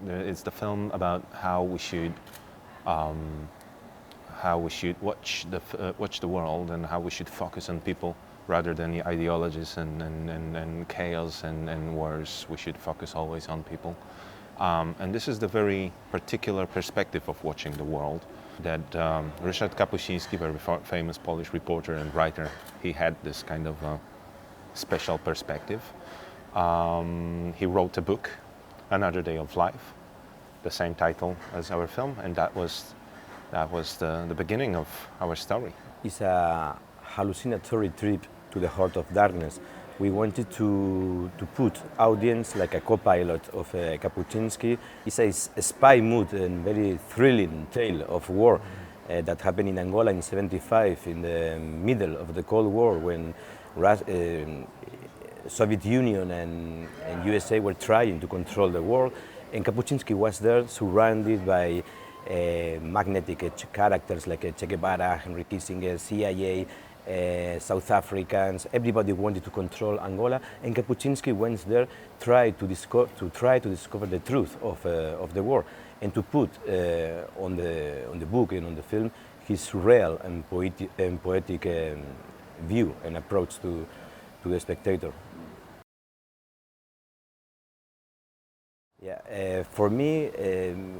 It's the film about how we should watch the world, and how we should focus on people rather than the ideologies and chaos and wars. We should focus always on people. And this is the very particular perspective of watching the world that Ryszard Kapus, very famous Polish reporter and writer, he had this kind of special perspective. He wrote a book, Another Day of Life, the same title as our film, and that was the beginning of our story. It's a hallucinatory trip to the heart of darkness. We wanted to put audience like a co-pilot of Kapuscinski. It's a spy mood and very thrilling tale of war that happened in Angola in '75, in the middle of the Cold War, when Soviet Union and USA were trying to control the world, and Kapuscinski was there, surrounded by magnetic characters like Che Guevara, Henry Kissinger, CIA, South Africans. Everybody wanted to control Angola, and Kapuscinski went there try to discover the truth of the war, and to put on the book and on the film his surreal and poetic view and approach to the spectator. Yeah, for me,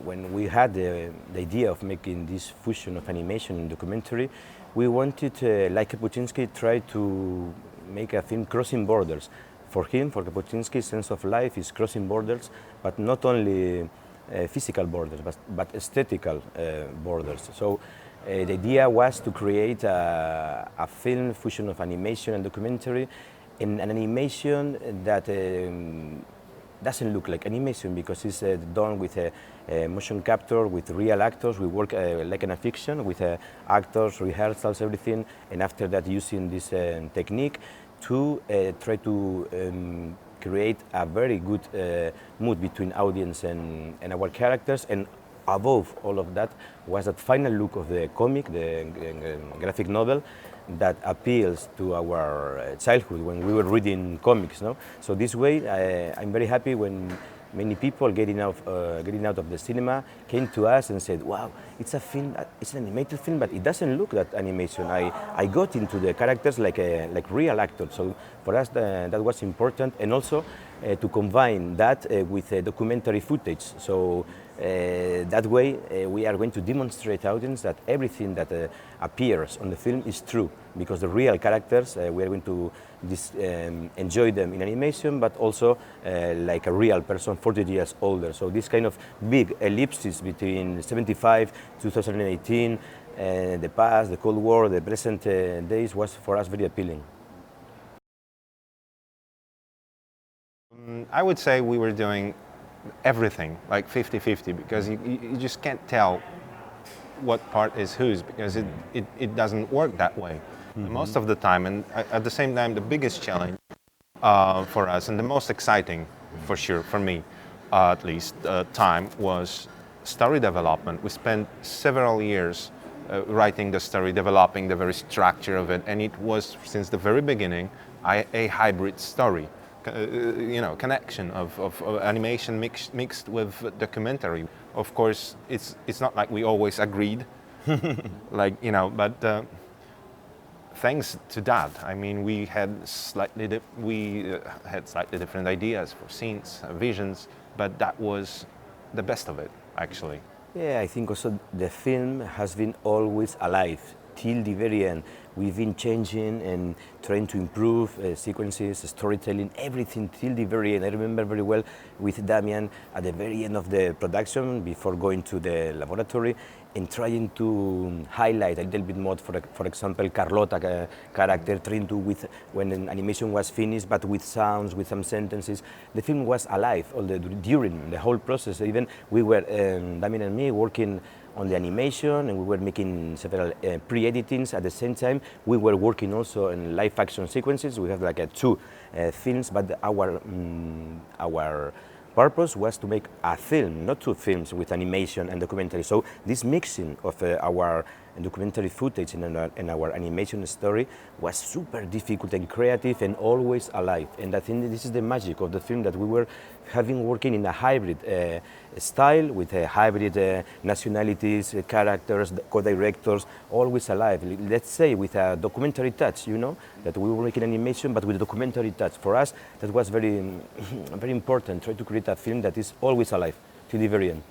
when we had the idea of making this fusion of animation and documentary, we wanted, like Kapuscinski, try to make a film crossing borders. For him, for Kapuscinski, sense of life is crossing borders, but not only physical borders, but aesthetical borders. So the idea was to create a film fusion of animation and documentary, and an animation that doesn't look like animation because it's done with a motion capture, with real actors. We work like in a fiction with actors, rehearsals, everything, and after that using this technique to try to create a very good mood between audience and our characters. And above all of that was that final look of the comic, the graphic novel, that appeals to our childhood when we were reading comics. No? So this way, I'm very happy when many people getting out of the cinema came to us and said, "Wow, it's a film, it's an animated film, but it doesn't look that animation. I got into the characters like real actors." So for us, that was important, and also to combine that with documentary footage. So that way, we are going to demonstrate to audience that everything that appears on the film is true, because the real characters, we are going to enjoy them in animation, but also like a real person 40 years older. So this kind of big ellipses between 75, 2018, the past, the Cold War, the present days was for us very appealing. I would say we were doing everything, like 50-50, because you just can't tell what part is whose, because it doesn't work that way most of the time. And at the same time, the biggest challenge for us, and the most exciting, for sure, for me at least, time was story development. We spent several years writing the story, developing the very structure of it, and it was, since the very beginning, a hybrid story. Connection of animation mixed with documentary. Of course, it's not like we always agreed, but thanks to that, I mean, we had slightly different ideas for scenes, visions, but that was the best of it, actually. Yeah, I think also the film has been always alive till the very end. We've been changing and trying to improve sequences, storytelling, everything till the very end. I remember very well with Damian at the very end of the production, before going to the laboratory, and trying to highlight a little bit more, for example, Carlota character, trying to, when an animation was finished, but with sounds, with some sentences. The film was alive during the whole process. Even we were, Damian and me, working on the animation, and we were making several pre-editings. At the same time, we were working also in live action sequences. We have like two films, but our purpose was to make a film, not two films with animation and documentary. So this mixing of our documentary footage in our animation story was super difficult and creative and always alive. And I think this is the magic of the film, that we were working in a hybrid style with hybrid nationalities, characters, co-directors, always alive. Let's say with a documentary touch, you know, that we were making animation but with a documentary touch. For us, that was very, very important, try to create a film that is always alive till the very end.